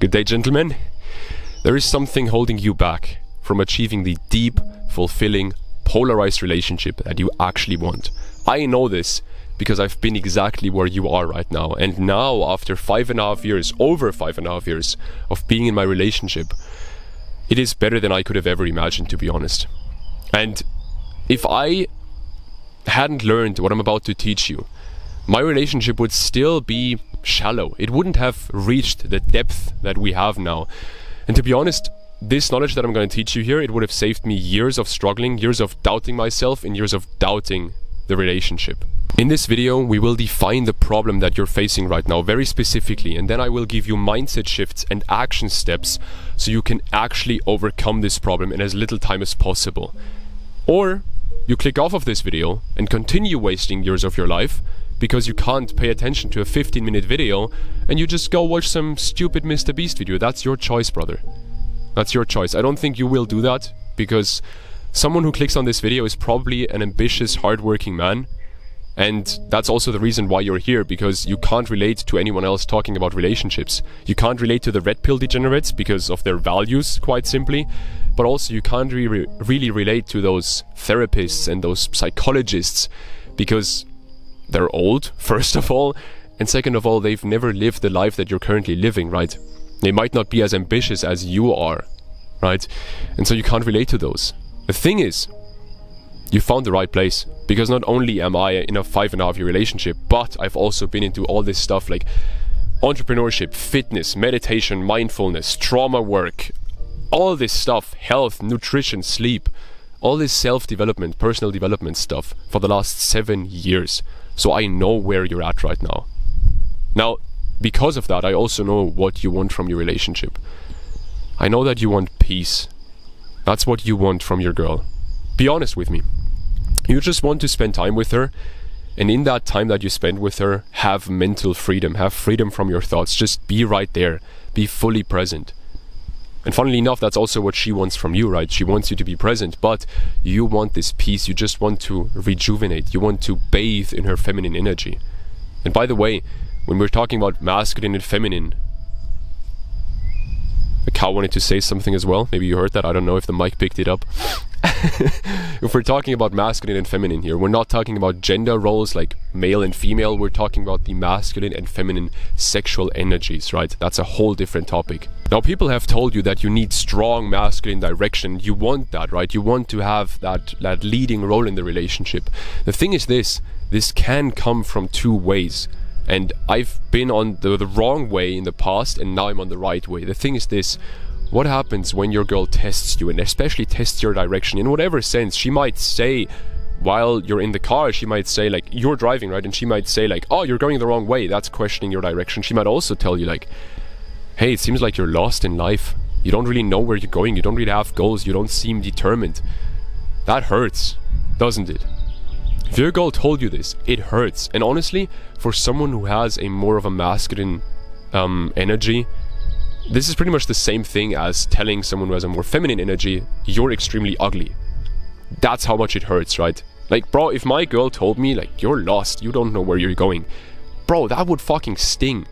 Good day, gentlemen. There is something holding you back from achieving the deep, fulfilling, polarized relationship that you actually want. I know this because I've been exactly where you are right now. And now, after 5.5 years, over 5.5 years of being in my relationship, it is better than I could have ever imagined, to be honest. And if I hadn't learned what I'm about to teach you, my relationship would still be shallow. It wouldn't have reached the depth that we have now. And to be honest, this knowledge that I'm going to teach you here, it would have saved me years of struggling, years of doubting myself, and years of doubting the relationship. In this video, we will define the problem that you're facing right now very specifically, and then I will give you mindset shifts and action steps so you can actually overcome this problem in as little time as possible. Or you click off of this video and continue wasting years of your life because you can't pay attention to a 15-minute video and you just go watch some stupid Mr. Beast video. That's your choice, brother. That's your choice. I don't think you will do that because someone who clicks on this video is probably an ambitious, hardworking man. And that's also the reason why you're here, because you can't relate to anyone else talking about relationships. You can't relate to the red pill degenerates because of their values, quite simply. But also you can't really relate to those therapists and those psychologists because they're old, first of all, and second of all, they've never lived the life that you're currently living, right? They might not be as ambitious as you are, right? And so you can't relate to those. The thing is, you found the right place, because not only am I in a 5.5-year relationship, but I've also been into all this stuff like entrepreneurship, fitness, meditation, mindfulness, trauma work, all this stuff, health, nutrition, sleep, all this self-development, personal development stuff for the last 7 years. So I know where you're at right now. Now, because of that, I also know what you want from your relationship. I know that you want peace. That's what you want from your girl. Be honest with me. You just want to spend time with her, and in that time that you spend with her, have mental freedom, have freedom from your thoughts. Just be right there. Be fully present. And funnily enough, that's also what she wants from you, right? She wants you to be present, but you want this peace. You just want to rejuvenate. You want to bathe in her feminine energy. And by the way, when we're talking about masculine and feminine, the cow wanted to say something as well. Maybe you heard that. I don't know if the mic picked it up. If we're talking about masculine and feminine here, we're not talking about gender roles like male and female. We're talking about the masculine and feminine sexual energies, right? That's a whole different topic. Now, people have told you that you need strong masculine direction. You want that, right? You want to have that leading role in the relationship. The thing is this can come from two ways. And I've been on the wrong way in the past, and now I'm on the right way. The thing is this: what happens when your girl tests you, and especially tests your direction in whatever sense? She might say, while you're in the car, she might say, like, you're driving, right? And she might say, like, oh, you're going the wrong way. That's questioning your direction. She might also tell you, like, hey, it seems like you're lost in life. You don't really know where you're going. You don't really have goals. You don't seem determined. That hurts, doesn't it? If your girl told you this, it hurts. And honestly, for someone who has a more of a masculine energy, this is pretty much the same thing as telling someone who has a more feminine energy, you're extremely ugly. That's how much it hurts, right? Like, bro, if my girl told me, like, you're lost, you don't know where you're going, bro, that would fucking sting.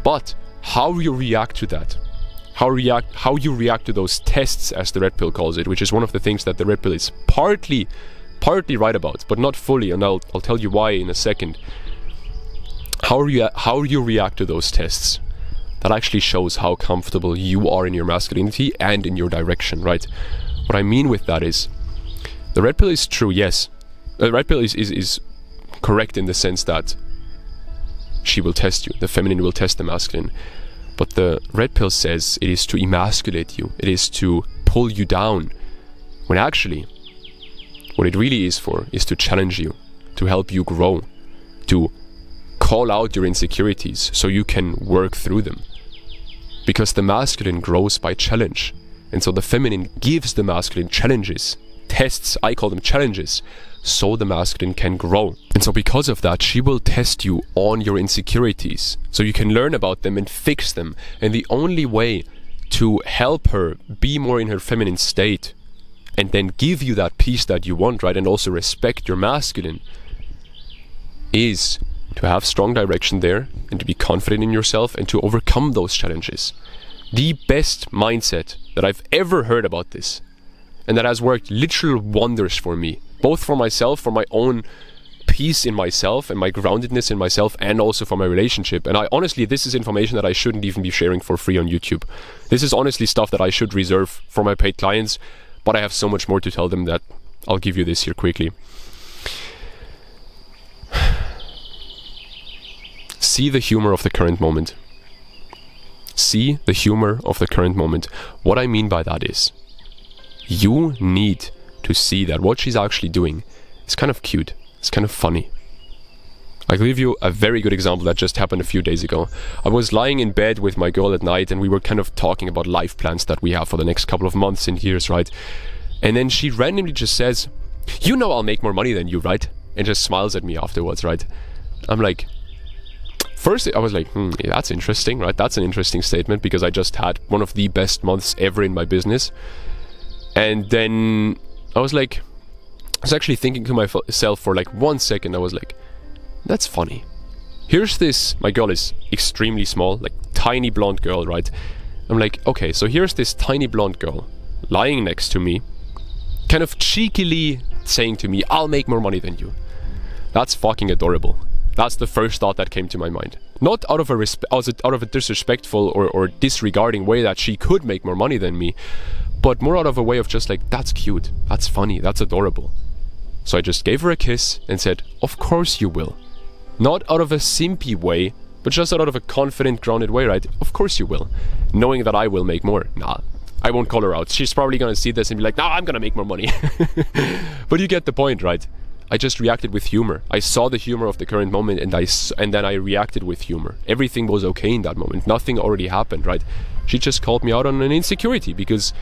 But how you react to that, how you react to those tests, as the red pill calls it, which is one of the things that the red pill is partly right about, but not fully, and I'll tell you why in a second. How you react to those tests, that actually shows how comfortable you are in your masculinity and in your direction, right? What I mean with that is, the red pill is true, yes. The red pill is correct in the sense that she will test you, the feminine will test the masculine. But the red pill says it is to emasculate you, it is to pull you down, when actually what it really is for is to challenge you, to help you grow, to call out your insecurities so you can work through them. Because the masculine grows by challenge, and so the feminine gives the masculine challenges, tests, I call them challenges, so the masculine can grow. And so because of that, she will test you on your insecurities, so you can learn about them and fix them. And the only way to help her be more in her feminine state, and then give you that peace that you want, right, and also respect your masculine, is to have strong direction there, and to be confident in yourself, and to overcome those challenges. the best mindset that I've ever heard about this, and that has worked literal wonders for me, both for myself, for my own peace in myself and my groundedness in myself, and also for my relationship. And I honestly, this is information that I shouldn't even be sharing for free on YouTube. This is honestly stuff that I should reserve for my paid clients, but I have so much more to tell them that I'll give you this here quickly. See the humor of the current moment. See the humor of the current moment. What I mean by that is, you need to see that what she's actually doing is kind of cute. It's kind of funny. I'll give you a very good example that just happened a few days ago. I was lying in bed with my girl at night, and we were kind of talking about life plans that we have for the next couple of months and years, right? And then she randomly just says, "You know I'll make more money than you, right?" And just smiles at me afterwards, right? I'm like, first I was like, yeah, that's interesting, right? That's an interesting statement, because I just had one of the best months ever in my business. And then I was actually thinking to myself for like 1 second. I was like, that's funny. Here's this, my girl is extremely small, like tiny blonde girl, right? I'm like, okay, so here's this tiny blonde girl lying next to me, kind of cheekily saying to me, "I'll make more money than you." That's fucking adorable. That's the first thought that came to my mind. Not out of a disrespectful or disregarding way that she could make more money than me, but more out of a way of just like, that's cute, that's funny, that's adorable. So I just gave her a kiss and said, "Of course you will." Not out of a simpy way, but just out of a confident, grounded way, right? Of course you will. Knowing that I will make more. Nah, I won't call her out. She's probably gonna see this and be like, "No, I'm gonna make more money." But you get the point, right? I just reacted with humor. I saw the humor of the current moment, and then I reacted with humor. Everything was okay in that moment. Nothing already happened, right? She just called me out on an insecurity, because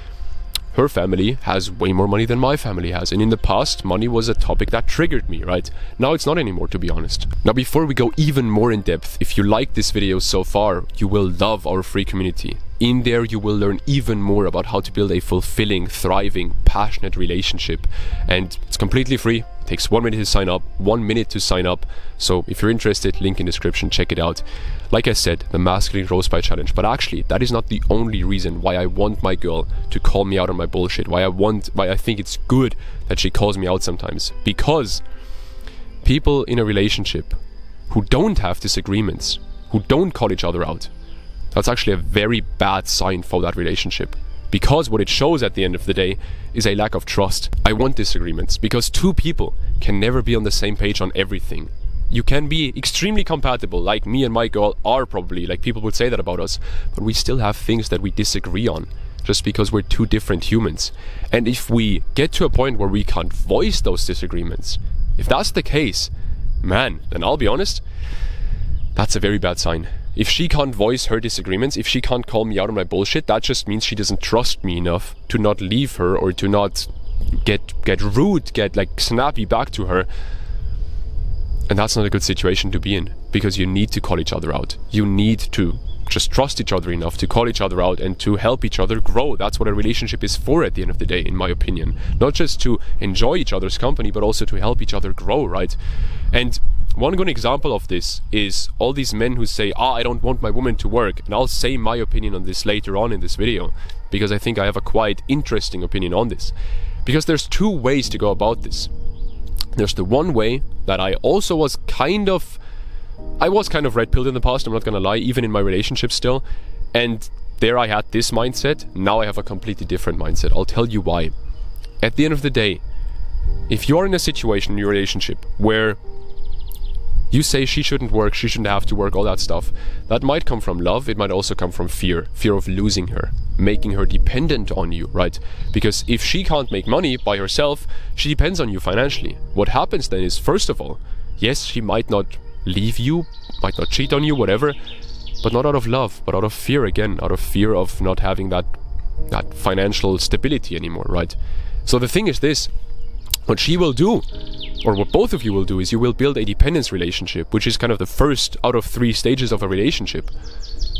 her family has way more money than my family has. And in the past, money was a topic that triggered me, right? Now it's not anymore, to be honest. Now, before we go even more in depth, if you like this video so far, you will love our free community. In there, you will learn even more about how to build a fulfilling, thriving, passionate relationship. And it's completely free. It takes 1 minute to sign up, 1 minute to sign up. So if you're interested, link in description, check it out. Like I said, the Masculine Growth Spike Challenge. But actually, that is not the only reason why I want my girl to call me out on my bullshit. Why I think it's good that she calls me out sometimes. Because people in a relationship who don't have disagreements, who don't call each other out, that's actually a very bad sign for that relationship. Because what it shows at the end of the day is a lack of trust. I want disagreements, because two people can never be on the same page on everything. You can be extremely compatible, like me and my girl are probably, like people would say that about us, but we still have things that we disagree on, just because we're two different humans. And if we get to a point where we can't voice those disagreements, if that's the case, man, then I'll be honest, that's a very bad sign. If she can't voice her disagreements, if she can't call me out on my bullshit, that just means she doesn't trust me enough to not leave her, or to not get rude, get like snappy back to her. And that's not a good situation to be in, because you need to call each other out. You need to just trust each other enough to call each other out and to help each other grow. That's what a relationship is for at the end of the day, in my opinion. Not just to enjoy each other's company, but also to help each other grow, right? And one good example of this is all these men who say, I don't want my woman to work. And I'll say my opinion on this later on in this video, because I think I have a quite interesting opinion on this. Because there's two ways to go about this. There's the one way that I also was kind of red-pilled in the past, I'm not gonna lie, even in my relationship still. And there I had this mindset, now I have a completely different mindset. I'll tell you why. At the end of the day, if you're in a situation in your relationship where you say she shouldn't work, she shouldn't have to work, all that stuff, that might come from love, it might also come from fear of losing her, making her dependent on you, right? Because if she can't make money by herself, she depends on you financially. What happens then is, first of all, yes, she might not leave you, might not cheat on you, whatever, but not out of love, but out of fear again, out of fear of not having that financial stability anymore, right? So the thing is this, what she will do, or what both of you will do, is you will build a dependence relationship, which is kind of the first out of 3 stages of a relationship.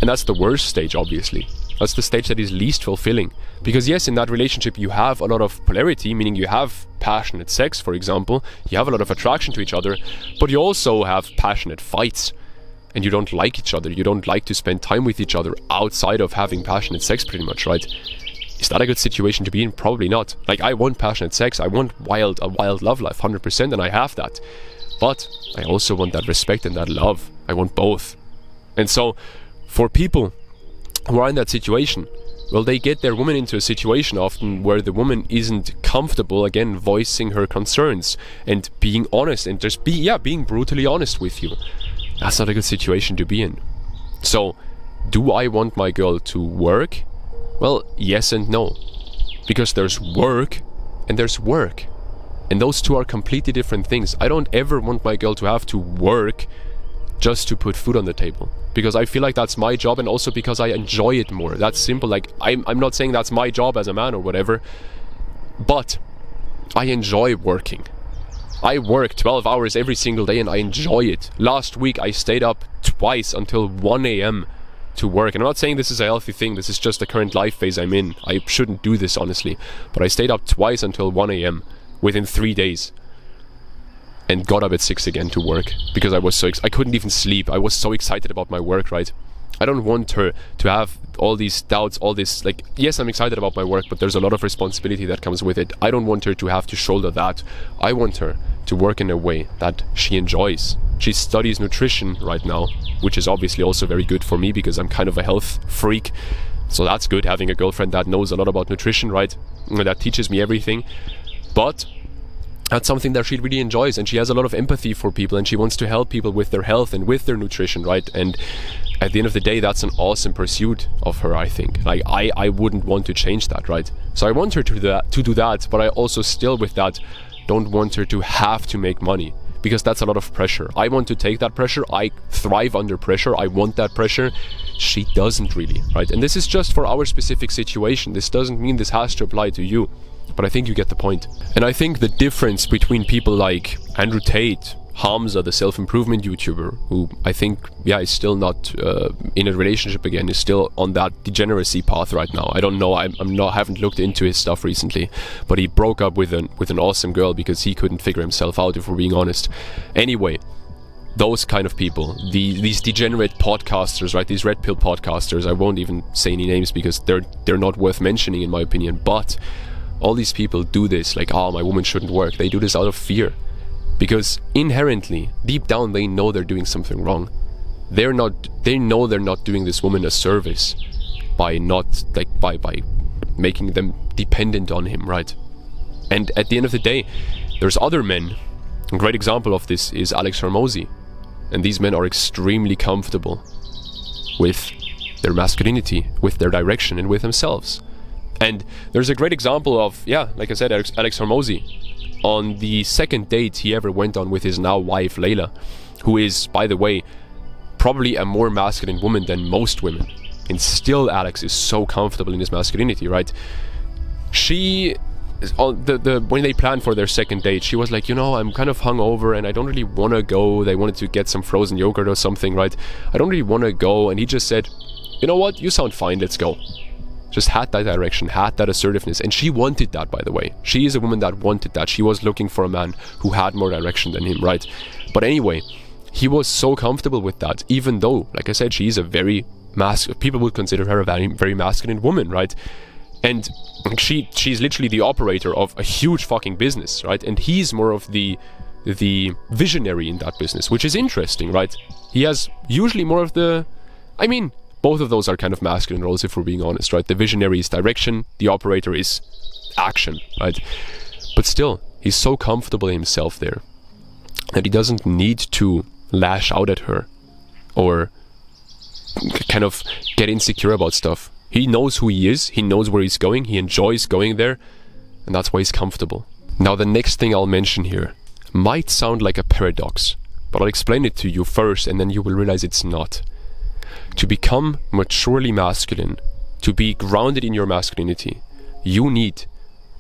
And that's the worst stage, obviously. That's the stage that is least fulfilling. Because yes, in that relationship you have a lot of polarity, meaning you have passionate sex, for example, you have a lot of attraction to each other, but you also have passionate fights. and you don't like each other, you don't like to spend time with each other outside of having passionate sex pretty much, right? Is that a good situation to be in? Probably not. Like, I want passionate sex, I want a wild love life, 100%, and I have that. But I also want that respect and that love. I want both. And so, for people who are in that situation, well, they get their woman into a situation often where the woman isn't comfortable, again, voicing her concerns and being honest and just being brutally honest with you. That's not a good situation to be in. So, do I want my girl to work? Well, yes and no. Because there's work and there's work. And those two are completely different things. I don't ever want my girl to have to work just to put food on the table. Because I feel like that's my job, and also because I enjoy it more. That's simple. Like, I'm not saying that's my job as a man or whatever, but I enjoy working. I work 12 hours every single day and I enjoy it. Last week I stayed up twice until 1 a.m. to work. And I'm not saying this is a healthy thing, this is just the current life phase I'm in. I shouldn't do this, honestly. But I stayed up twice until 1 a.m. within 3 days. And got up at 6 again to work. Because I was I couldn't even sleep. I was so excited about my work, right? I don't want her to have all these doubts, all this, like, yes, I'm excited about my work, but there's a lot of responsibility that comes with it. I don't want her to have to shoulder that. I want her to work in a way that she enjoys. She studies nutrition right now, which is obviously also very good for me because I'm kind of a health freak. So that's good, having a girlfriend that knows a lot about nutrition, right? That teaches me everything. But that's something that she really enjoys, and she has a lot of empathy for people, and she wants to help people with their health and with their nutrition, right? And at the end of the day, that's an awesome pursuit of her, I think. Like, I wouldn't want to change that, right? So I want her to do that, but I also still, with that, don't want her to have to make money, because that's a lot of pressure. I want to take that pressure. I thrive under pressure. I want that pressure. She doesn't really, right? And this is just for our specific situation. This doesn't mean this has to apply to you. But I think you get the point. And I think the difference between people like Andrew Tate, Hamza, the self-improvement YouTuber, who I think, is still not in a relationship again, is still on that degeneracy path right now. I don't know. I haven't looked into his stuff recently, but he broke up with an awesome girl because he couldn't figure himself out, if we're being honest. Anyway, those kind of people, these degenerate podcasters, right? These red pill podcasters. I won't even say any names because they're not worth mentioning in my opinion. But all these people do this like, my woman shouldn't work. They do this out of fear. Because inherently, deep down, they know they're doing something wrong. They know they're not doing this woman a service by making them dependent on him, right? And at the end of the day, there's other men. A great example of this is Alex Hormozi. And these men are extremely comfortable with their masculinity, with their direction, and with themselves. And there's a great example of, like I said, Alex Hormozi. On the second date he ever went on with his now wife, Layla, who is, by the way, probably a more masculine woman than most women. And still Alex is so comfortable in his masculinity, right? She, when they planned for their second date, she was like, I'm kind of hungover and I don't really want to go. They wanted to get some frozen yogurt or something, right? I don't really want to go. And he just said, you know what? You sound fine. Let's go. Just had that direction, had that assertiveness. And she wanted that, by the way. She is a woman that wanted that. She was looking for a man who had more direction than him, right? But anyway, he was so comfortable with that, even though, like I said, she is a very people would consider her a very, very masculine woman, right? And she's literally the operator of a huge fucking business, right? And he's more of the visionary in that business, which is interesting, right? He has usually more of both of those are kind of masculine roles, if we're being honest, right? The visionary is direction, the operator is action, right? But still, he's so comfortable in himself there that he doesn't need to lash out at her or kind of get insecure about stuff. He knows who he is, he knows where he's going, he enjoys going there, and that's why he's comfortable. Now, the next thing I'll mention here might sound like a paradox, but I'll explain it to you first, and then you will realize it's not. To become maturely masculine, to be grounded in your masculinity, you need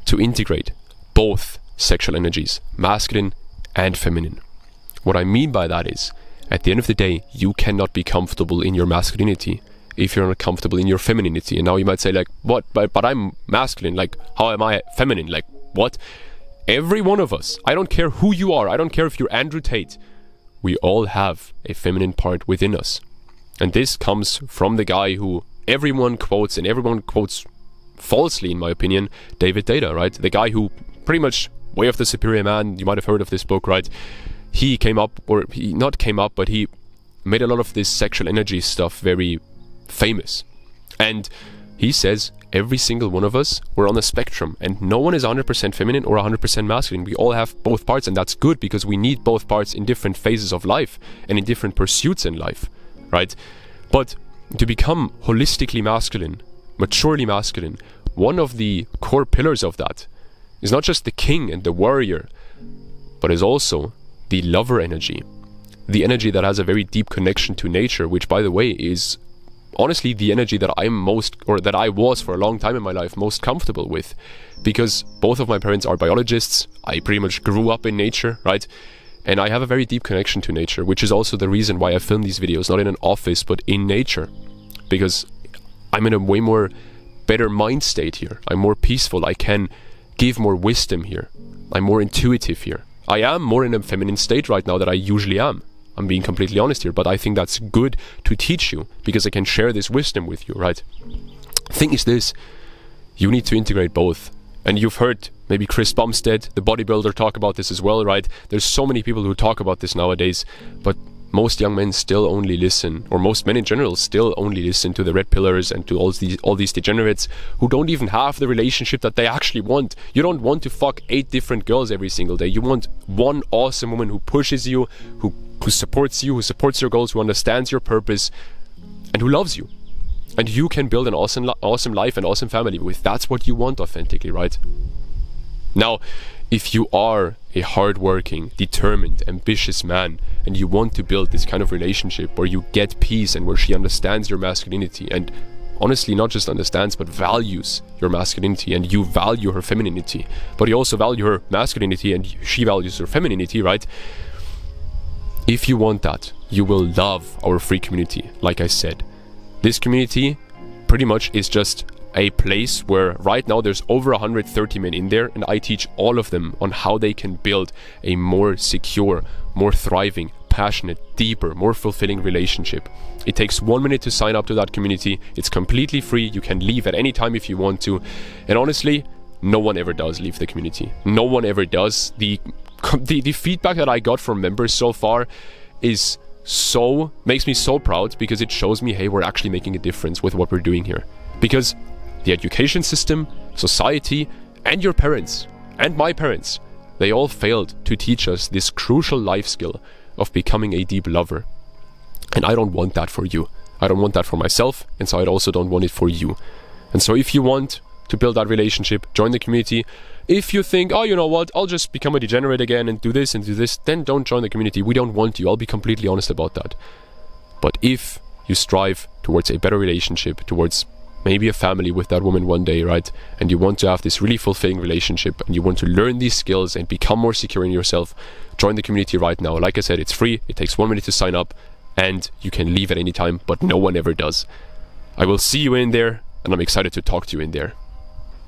to integrate both sexual energies, masculine and feminine. What I mean by that is, at the end of the day, you cannot be comfortable in your masculinity if you're not comfortable in your femininity. And now you might say, like, what? But I'm masculine. Like, how am I feminine? Like, what? Every one of us, I don't care who you are, I don't care if you're Andrew Tate, we all have a feminine part within us. And this comes from the guy who everyone quotes, and everyone quotes falsely in my opinion, David Deida, right? The guy who pretty much, Way of the Superior Man, you might have heard of this book, right? He came up, or he not came up, but he made a lot of this sexual energy stuff very famous. And he says every single one of us, we're on a spectrum, and no one is 100% feminine or 100% masculine. We all have both parts, and that's good because we need both parts in different phases of life and in different pursuits in life, right? But to become holistically masculine, maturely masculine, one of the core pillars of that is not just the king and the warrior, but is also the lover energy. The energy that has a very deep connection to nature, which by the way is honestly the energy that I'm most, or that I was for a long time in my life, most comfortable with. Because both of my parents are biologists, I pretty much grew up in nature, right? And I have a very deep connection to nature, which is also the reason why I film these videos, not in an office, but in nature. Because I'm in a way more better mind state here. I'm more peaceful, I can give more wisdom here. I'm more intuitive here. I am more in a feminine state right now than I usually am. I'm being completely honest here, but I think that's good to teach you because I can share this wisdom with you, right? Thing is this, you need to integrate both. And you've heard maybe Chris Bumstead, the bodybuilder, talk about this as well, right? There's so many people who talk about this nowadays, but most young men still only listen, or most men in general still only listen to the red pillars and to all these degenerates who don't even have the relationship that they actually want. You don't want to fuck 8 different girls every single day. You want one awesome woman who pushes you, who supports you, who supports your goals, who understands your purpose, and who loves you. And you can build an awesome life and awesome family with. That's what you want authentically, right? Now, if you are a hardworking, determined, ambitious man, and you want to build this kind of relationship where you get peace and where she understands your masculinity, and honestly not just understands but values your masculinity, and you value her femininity, but you also value her masculinity and she values her femininity, right? If you want that, you will love our free community. Like I said, this community pretty much is just a place where right now there's over 130 men in there, and I teach all of them on how they can build a more secure, more thriving, passionate, deeper, more fulfilling relationship. It takes 1 minute to sign up to that community. It's completely free. You can leave at any time if you want to. And honestly, no one ever does leave the community. No one ever does. The feedback that I got from members so far is makes me so proud, because it shows me, hey, we're actually making a difference with what we're doing here. Because the education system, society, and your parents, and my parents, they all failed to teach us this crucial life skill of becoming a deep lover. And I don't want that for you. I don't want that for myself, and so I also don't want it for you. And so if you want to build that relationship, join the community. If you think, oh, you know what, I'll just become a degenerate again and do this, then don't join the community. We don't want you. I'll be completely honest about that. But if you strive towards a better relationship, towards maybe a family with that woman one day, right? And you want to have this really fulfilling relationship, and you want to learn these skills and become more secure in yourself, join the community right now. Like I said, it's free. It takes 1 minute to sign up, and you can leave at any time, but no one ever does. I will see you in there, and I'm excited to talk to you in there.